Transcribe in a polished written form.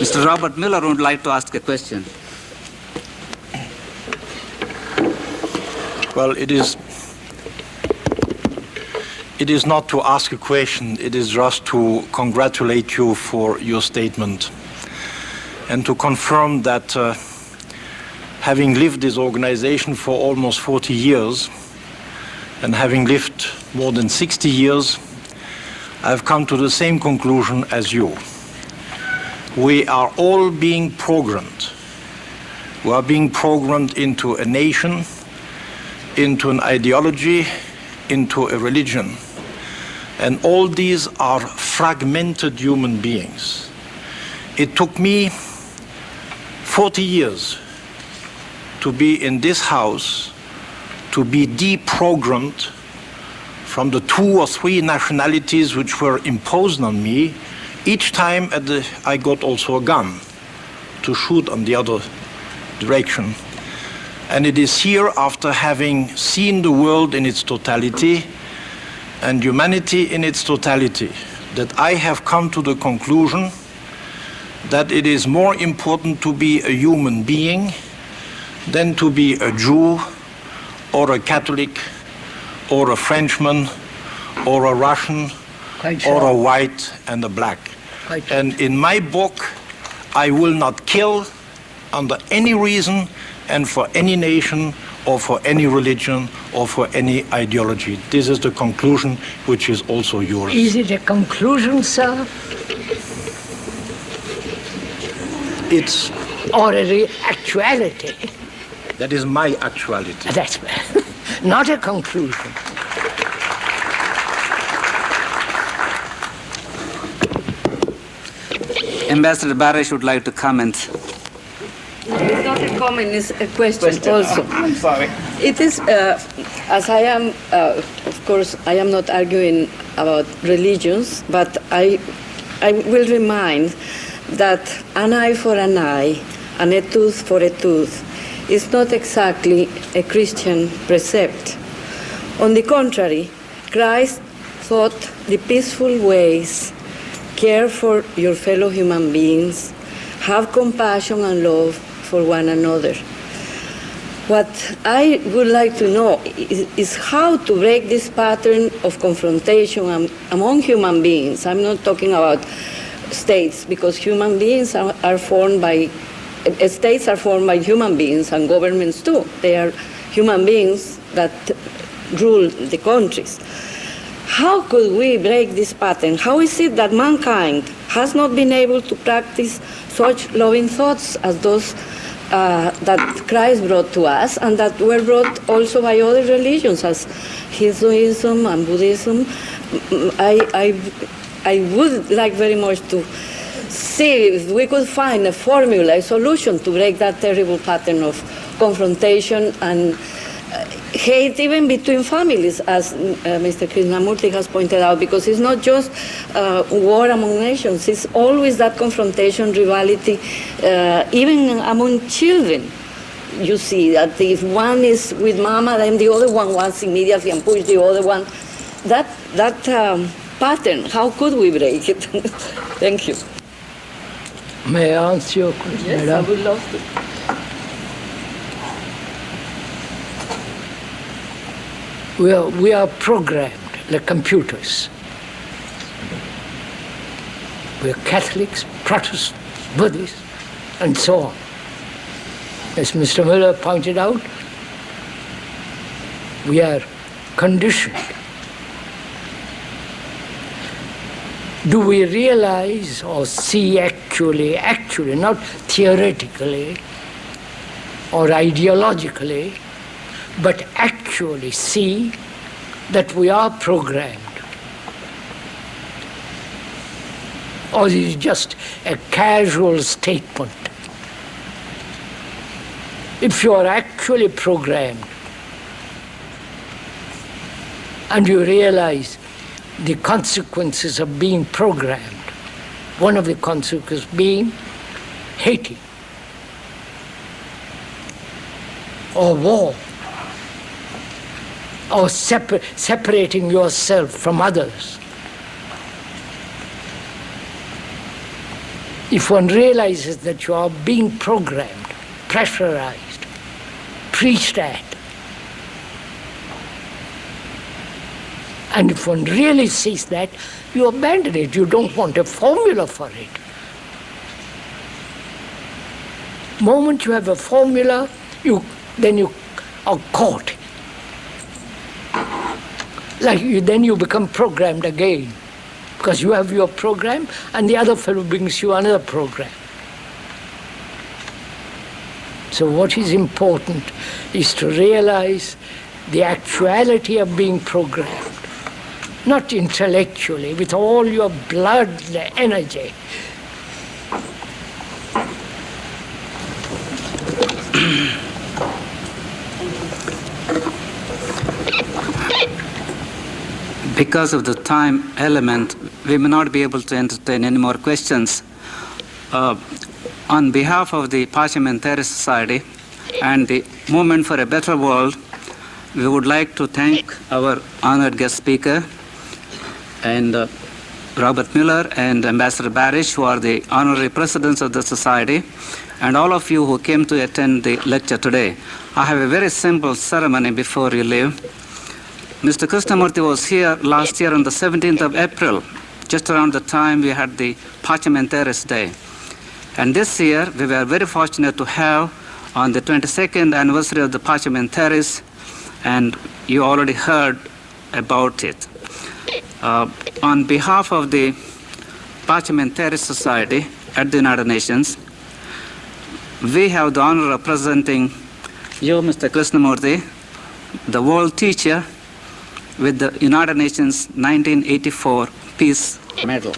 Mr. Robert Miller would like to ask a question. Well, it is not to ask a question, it is just to congratulate you for your statement and to confirm that having lived this organization for almost 40 years and having lived more than 60 years, I've come to the same conclusion as you. We are all being programmed. We are being programmed into a nation, into an ideology, into a religion. And all these are fragmented human beings. It took me 40 years to be in this house, to be deprogrammed from the 2 or 3 nationalities which were imposed on me. Each time I got also a gun to shoot on the other direction. And it is here, after having seen the world in its totality and humanity in its totality, that I have come to the conclusion that it is more important to be a human being than to be a Jew or a Catholic or a Frenchman or a Russian or a white and a black. And in my book, I will not kill under any reason and for any nation or for any religion or for any ideology. This is the conclusion which is also yours. Is it a conclusion, sir? It's... Or a actuality? That is my actuality. That's not a conclusion. Ambassador Barish would like to comment. It's not a comment, it's a question also. I'm sorry. It is, as I am, of course, I am not arguing about religions, but I will remind that an eye for an eye and a tooth for a tooth is not exactly a Christian precept. On the contrary, Christ thought the peaceful ways, care for your fellow human beings, have compassion and love for one another. What I would like to know is how to break this pattern of confrontation among human beings. I'm not talking about states, because human beings are formed by, states are formed by human beings and governments too. They are human beings that rule the countries. How could we break this pattern? How is it that mankind has not been able to practice such loving thoughts as those that Christ brought to us and that were brought also by other religions as Hinduism and Buddhism? I would like very much to see if we could find a formula, a solution to break that terrible pattern of confrontation and hate even between families, as Mr. Krishnamurti has pointed out, because it's not just war among nations, it's always that confrontation, rivalry, even among children. You see that if one is with mama, then the other one wants immediately and push the other one. That pattern, how could we break it? Thank you. May I answer your question? Yes, I would love to. We are programmed like computers. We are Catholics, Protestants, Buddhists, and so on. As Mr. Miller pointed out, we are conditioned. Do we realize or see actually, not theoretically or ideologically, but actually see that we are programmed? Or is it just a casual statement? If you are actually programmed and you realize the consequences of being programmed, one of the consequences being hating or war, or separating yourself from others. if one realizes that you are being programmed, pressurized, preached at, and if one really sees that, you abandon it. You don't want a formula for it. Moment you have a formula, then you are caught. Then you become programmed again, because you have your program and the other fellow brings you another program. So what is important is to realize the actuality of being programmed, not intellectually, with all your blood, the energy. Because of the time element, we may not be able to entertain any more questions. On behalf of the Parliamentary Society and the Movement for a Better World, we would like to thank our honored guest speaker and Robert Mueller and Ambassador Barish, who are the honorary presidents of the Society, and all of you who came to attend the lecture today. I have a very simple ceremony before you leave. Mr. Krishnamurti was here last year on the 17th of April, just around the time we had the Parliamentaries Day. And this year, we were very fortunate to have on the 22nd anniversary of the Parliamentaries, and you already heard about it. On behalf of the Parliamentary Society at the United Nations, we have the honor of presenting you, Mr. Krishnamurti, the world teacher, with the United Nations 1984 Peace Medal.